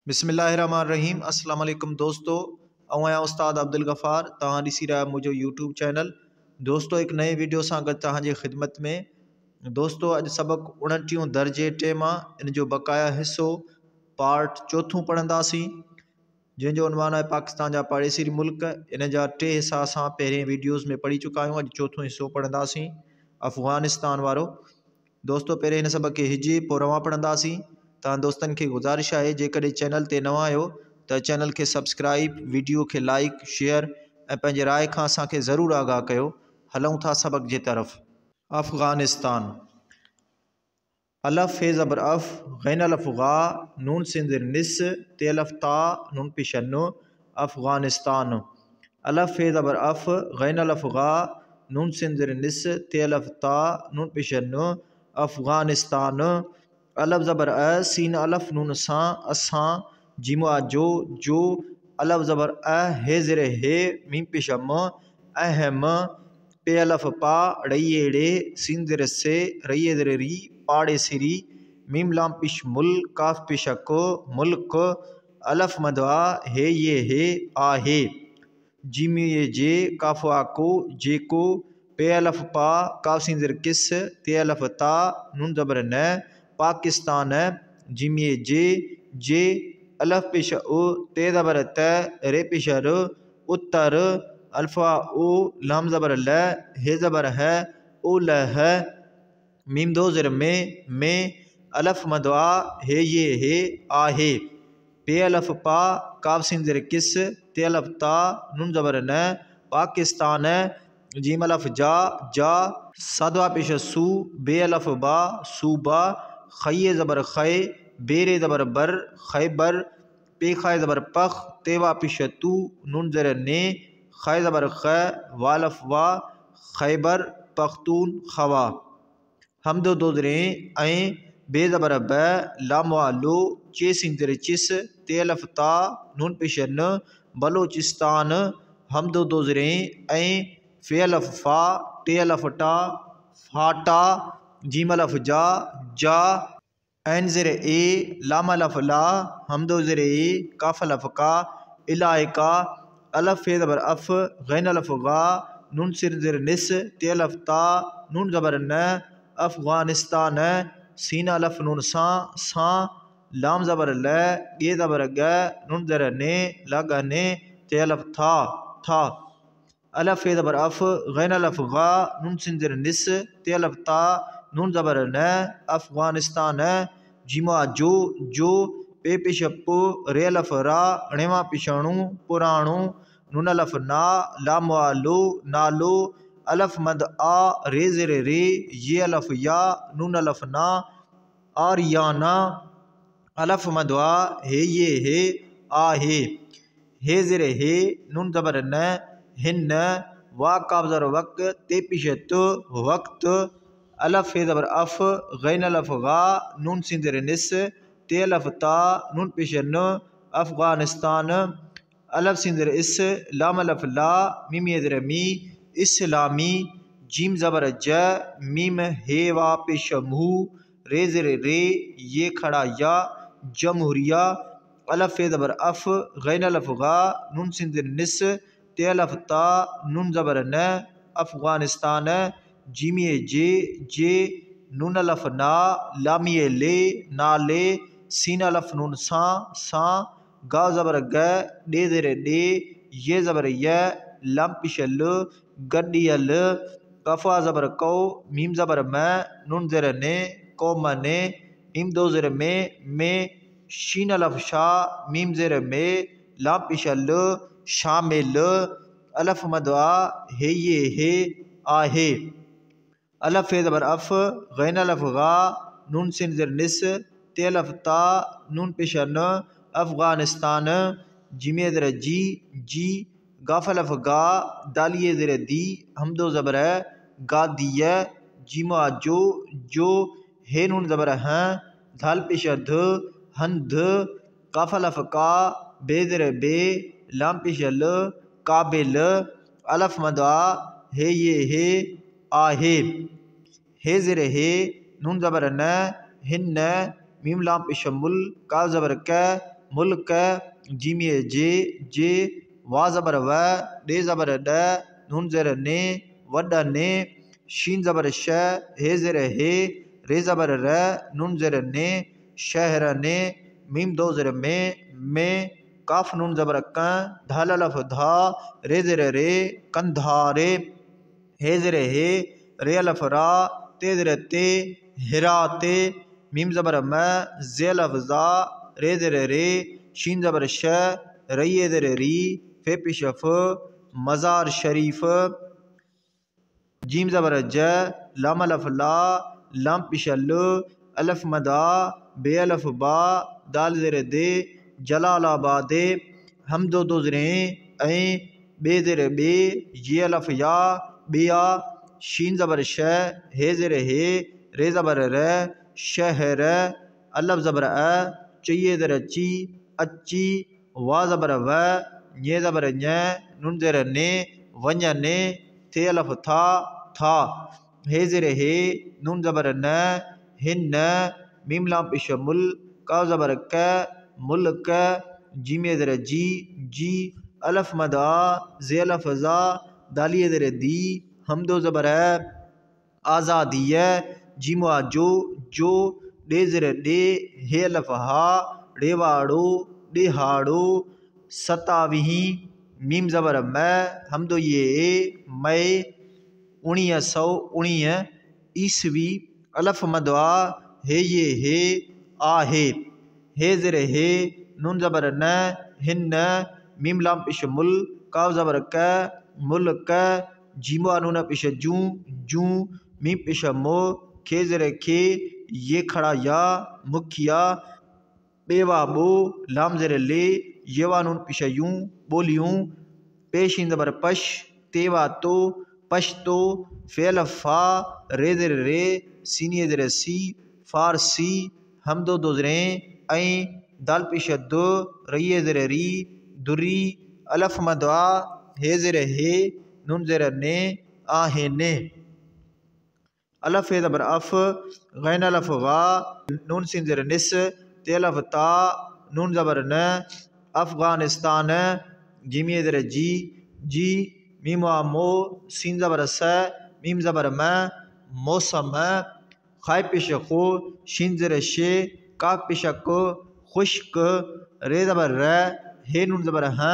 बिस्मिल्लाहिर्रहमानिर्रहीम। अस्सलाम वालेकुम दोस्तों, आऊं उस्ताद अब्दुल गफ़ार। तव्हां ॾिसी रहिया मुझो यूट्यूब चैनल। दोस्तों एक नए वीडियो सां गॾु तव्हांजी ख़िदमत में। दोस्तों अॼु सबक़ 29 दर्जे टे मां इन जो बक़ाया हिस्सो पार्ट चौथों पढ़ंदासीं, जंहिंजो उनवान आहे पाकिस्तान जा पाड़ेसरी मुल्क। इन जा टे हिस्सा असां पहिरें वीडियोज़ में पढ़ी चुका आहियूं। अॼु चौथों हिस्सो पढ़ंदासीं, अफ़गानिस्तान वारो। दोस्तों पहिरें हिन सबक़ खे हिजी पोइ रवां पढ़ंदासीं। तव्हां दोस्तनि खे गुज़ारिश आहे, जेकॾहिं चैनल ते नवां आहियो त चैनल खे सब्सक्राइब, वीडियो खे लाइक, शेयर ऐं पंहिंजे राय खां असांखे ज़रूरु आगाह कयो। हलूं था सबक़ जे तरफ़। अफ़गानिस्तान। अलफ़ फे ज़बर अफ़, ग़ैन अलफ़ गा, नून सिंदर निस, ते अलफ़ ता, नून पिशन अफ़गानिस्तान। अलफ़ फे ज़बर अफ़, ग़ैन अलफ़ गा, नून सिंदर निस, ते अलफ़ ता, नून पिशन अफ़गानिस्तान। अलफ़ ज़बर अ, सीन अलफ़ नून सां, असां, जीमो जो, अलफ़ ज़बर अ, हे ज़िर हे, मीम पिशम, अहम, पे अलफ़ पा, रई एड़े, सीन ज़िर से, रई ज़िर री, पाड़े सिरी, मीम लाम पिश मुल, काफ पिशक, मुल्क, अलफ़ मदवा, हे ये हे, आहे, जीम ये जे, काफ आको, जेको, पे अलफ़ पा, काफ सीन ज़िर किस, ते अलफ़ ता, नून ज़बर न, पाकिस्तान, जिम ये जे, अलफ़ पिश उ, ते ज़बर त, रे पिश र, उत्तर, अल्फ़ा ओ, लाम ज़बर ल, हे ज़बर है, ओ ल है, मीम दो ज़िर में, अलफ़ मदवा, हे ये हे, आहे, पे अलफ़ पा, काफ सीन ज़िर किस, ते अलफ़ ता, नून ज़बर न, पाकिस्तान, जीम अलफ़ जा, सदवा पिश सू, बे अलफ़ बा, सूबा, खये ज़बर खे, बेरे ज़बर बर, खैबर, पे खाए ज़बर पख, तेवा पिश तू, नून ज़र ने, खे ज़बर ख, वालफ़ वा, खैबर पख्तून खवा। हमदो दो ज़रें ऐं, बे ज़बर ब, लाम वालो, चे सीन ज़िर चिस, ते अलफ़ ता, नून पिश न, बलोचिस्तान। हमदो दो ज़रें ऐं, फे अलफ़ फा, टे अलफ़ टा, फाटा, जीम अलफ़ जा, ऐन ज़िर ए, लाम अलफ़ ला, हमदो ज़िर ए, काफ अलफ़ का, इलाइका। अलफ़ फे ज़बर अफ़, ग़ैन अलफ़ गा, नून सिर ज़िर निस, ते अलफ़ ता, नून ज़बर न, अफ़गानिस्तान, सीन अलफ़ नून सां, लाम ज़बर ल, गे ज़बर ग, नून ज़र ने, लग ने, ते अलफ़ था। अलफ़ फे ज़बर अफ़, ग़ैन अलफ़ गा, नून सिन ज़िर निस, ते अलफ़ ता, नून ज़बर न, अफ़गानिस्तान, जीमा जो, पे पिश पु, रे अलफ़ रा, णेवा पिशाणु, पुराणु, नून अलफ़ ना, लाम वालो, नालो, अलफ़ मद आ, रे ज़िर रे, ये अलफ़ या, नून अलफ़ ना, आरियाना। अलफ़ मदवा, हे ये हे, आहे, हे ज़िर हे, नून ज़बर न, हिन, वा काफ ज़र वक, ते पिशत, वक्त। अलफ़ फे ज़बर अफ़, ग़ैन अलफ़ गा, नून सिन ज़िर निस, ते अलफ़ ता, नून पिशन अफ़गानिस्तान। अलफ़ सिन ज़िर इस, लाम अलफ़ ला, मीम ये ज़िर मी, इस्लामी, जीम ज़बर ज, मीम हे वा पिश मू, रे ज़िर रे, ये खड़ा या, जमहूरिया। अलफ़ फे ज़बर अफ़, ग़ैन अलफ़ गा, नून सिन ज़िर निस, ते अलफ़ ता, नून ज़बर न, अफ़गानिस्तान, जीम ये जे, नून अलफ़ ना, लाम ये ले, नाले, सीन अलफ़ नून सां, गा ज़बर ग, डे ज़िर डे, ये ज़बर य, लाम पिश ल, गडियल, कफ़ा ज़बर कौ, मीम ज़बर म, नून ज़िर ने, कौमने, मीम दो ज़िर में, शीन अलफ़ शा, मीम ज़िर में, लाम पिश ल, शामिल। अलफ़ मदवा, हे ये हे, आहे, अलफ़ फे ज़बर अफ़, ग़ैन अलफ़ गा, नून सिन ज़िर निस, ते अलफ़ ता, नून पिशन अफ़गानिस्तान, जीमे ज़िर जी, गाफ अलफ़ गा, दालिये ज़िर दी, हमदो ज़बर गा दिय, जीमा जो, हे नून ज़बर हैं, धाल पिश ध, हंध, काफ अलफ़ का, बे ज़िर बे, लाम पिश ल, काबिल। अलफ़ मदवा, हे ये हे, आहे, हे ज़िर हे, नून ज़बर न, हिन, मीम लाम पिश मुल, काफ ज़बर क, मुल्क जीमे जे वा ज़बर व डे ज़बर ड नून ज़ेर ने वड ने शीन ज़बर श हे ज़ेर हे रे ज़बर र नून ज़ेर ने शहर ने मीम दो ज़ेर में काफ नून ज़बर क धाल अलिफ धा रे ज़ेर रे कंधारे हे ज़ेर हे रे अलिफ रा ते ज़ेर ते हिराते मीम ज़बर म ज़े अलिफ ज़ा रे ज़ेर रे शीन ज़बर श रई ज़ेर री फे पेश फ मज़ार शरीफ जीम ज़बर ज लाम अलिफ ला लाम पेश ल अलिफ मदा बे अलिफ बा दाल ज़ेर दे जलालाबादे हम दो ज़ेरे ऐं बे ज़ेर बे ये अलिफ या बिया शीन ज़बर श हे ज़ेर हे रे ज़बर र शहर अलिफ ज़बर चाहिए ज़ेर ची अच्छी वा ज़बर व ये ज़बर ञ नून ज़ेर ने वञ ने थे अलिफ था हे ज़ेर हे नून ज़बर न हिन मीम लाम पेश मुल काव ज़बर क मुल्क जीमे ज़ेर जी अलिफ मदा ज़े अलिफ ज़ा दालिए ज़ेर दी हम दो ज़बर आज़ादी जीमा जो डे ज़ेर डे हे अलिफ हा डेवाड़ो डेहाड़ो सतावीह मीम ज़बर मैं हम दो ये मई 1919 ईस्वी अलिफ मदवा हे ये हे आहे हे ज़ेर हे नून ज़बर न हिन मीम लाम पेश मुल काव ज़बर क मुल्क जीमा नून पेश जू मीम पेश मो खे ज़ेर खे ये खड़ा या मुखिया बेवा बो लाम ज़ेर ले येवा नून पेश यूं बोलियूं पेशिन ज़बर पश तेवा तो पश्तो फेल फा रे ज़ेर रे सीनिए ज़ेर सी फारसी हम दो ज़ेरे ऐं दाल पेश दो रईए ज़ेर री दुरी अलिफ मदवा हे ज़ेर हे नून ज़ेर ने आहे ने अलिफ हे ज़बर अफ गैन अलिफ गा नून सीन ज़ेर निस ते अलिफ ता नून ज़बर न अफगानिस्तान जीमिए ज़ेर जी मीम वा मो सीन ज़बर स मीम ज़बर म मौसम खाए पेश खो शीन ज़ेर शे काफ पेश को खुश्क रे ज़बर र हे नून ज़बर ह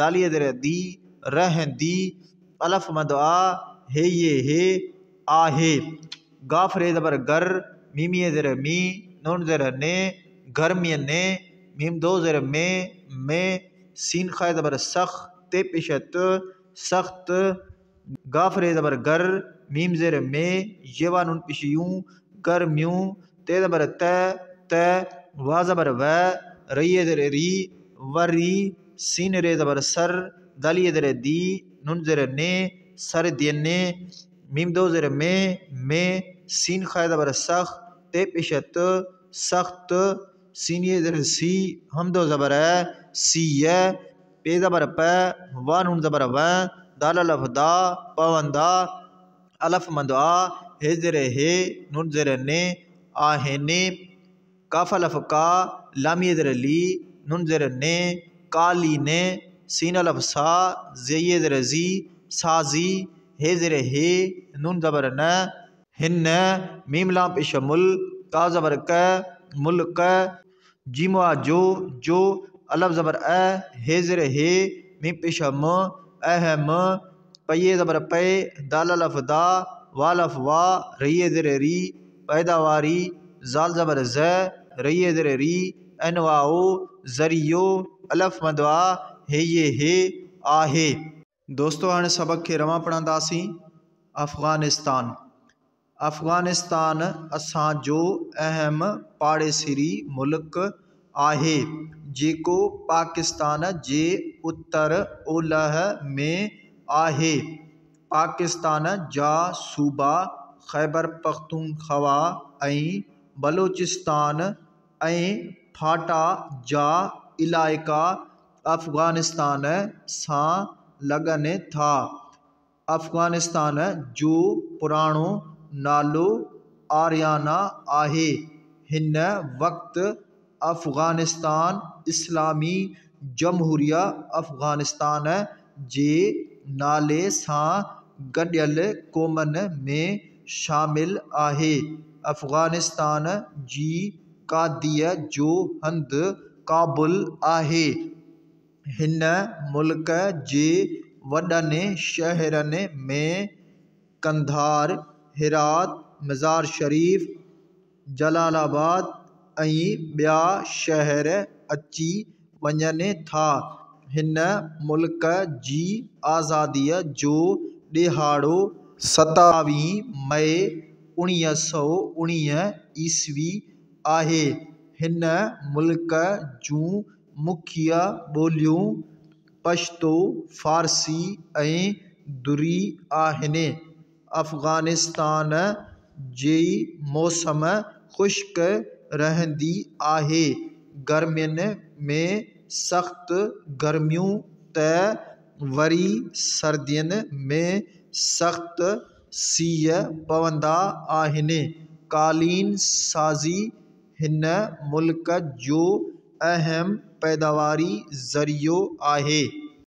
दालिए ज़ेर दी रहंदी अलिफ मदआ हे ये हे आहे गाफ रे ज़बर गर मीमिए ज़ेर मी नून ज़ेर ने गर्मिय ने मीम दो ज़ेर में सीन खाए ज़बर सख ते पेशत सख्त गाफ रे ज़बर गर मीम ज़ेर में येवा नून पेश यूं गर्म्यूं ते ज़बर त वा ज़बर व रईए ज़ेर री वरी सीन रे ज़बर सर दालिए ज़ेर दी नून ज़ेर ने सर दियने मीम दो ज़ेर में सीन खाए ज़बर सख ते पेशत सख्त सीनिए ज़ेर सी हम दो ज़बर सी पे ज़बर प वा नून ज़बर व दाल अलिफ दा पवंदा अलिफ मदआ हे ज़ेर हे नून ज़ेर ने आहे ने काफ अलिफ का लामिए ज़ेर ली नून ज़ेर ने काली ने सीन अलिफ सा ज़ेये ज़ेर जी साजी हे ज़ेर हे नून ज़बर न हिन मीम लाम पेश मुल का ज़बर क मुल्क जीमा जो अलिफ ज़बर हे ज़ेर हे मीम पेश म अहम पये ज़बर पे दाल अलिफ दा वालफ वा रईए ज़ेर री पैदावारी जाल ज़बर ज़ रईए ज़ेर री अनवाओ ज़रियो अलिफ मदवा हे ये हे आहे दोस्तों हाणे सबक खे रवां पढ़ंदासीं अफ़गानिस्तान अफ़गानिस्तान असांजो अहम पाड़ेसिरी मुल्क आहे जेको पाकिस्तान जे उत्तर ओलह में आहे पाकिस्तान जा सूबा ख़ैबर पख्तूनख्वा ऐं बलोचिस्तान ऐं फाटा जा इलाइक़ा अफ़गानिस्तान सां लॻनि था अफ़गानिस्तान जो पुराणो नालो आर्याना आहे हिन वक़्तु अफ़गानिस्तान इस्लामी जमहूरिया अफ़गानिस्तान जे नाले सां गॾियल क़ौमनि में शामिल आहे। अफ़गानिस्तान जी कादीअ जो हंधु काबुल आहे। हिन मुल्क जे वॾनि शहरनि में कंधार, हेरात, मज़ार शरीफ़, जलालाबाद ऐं ॿिया शहर अची वञनि था। हिन मुल्क जी आज़ादीअ जो ॾिहाड़ो 27 मई 1919 ईस्वी आहे। हिन मुल्क जूं मुख्य ॿोलियूं पश्तो, फ़ारसी ऐं दुरी आहिनि। अफ़गानिस्तान जी मौसम ख़ुश्क रहंदी आहे। गर्मियुनि में सख़्तु गर्मियूं त वरी सर्दियुनि में सख़्तु सीउ पवंदा आहिनि। क़ालीन साज़ी हिन मुल्क जो अहम पैदावारी ज़रियो आहे।